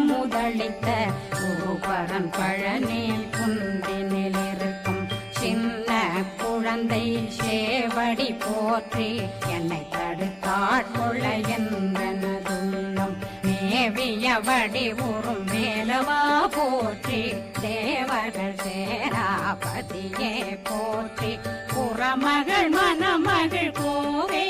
முதலித்த குருபரன் பழனி குன்றினில் இருக்கும் சின்ன குழந்தை சேவடி போற்றி என்னை தடுத்தாட்கொள்ள என்றனதுள்ளம் மேவிய வடிவுறும் மேலவா போற்றி தேவர்கள் சேராபதியே போற்றி புறமகள் மணமகள் கோவே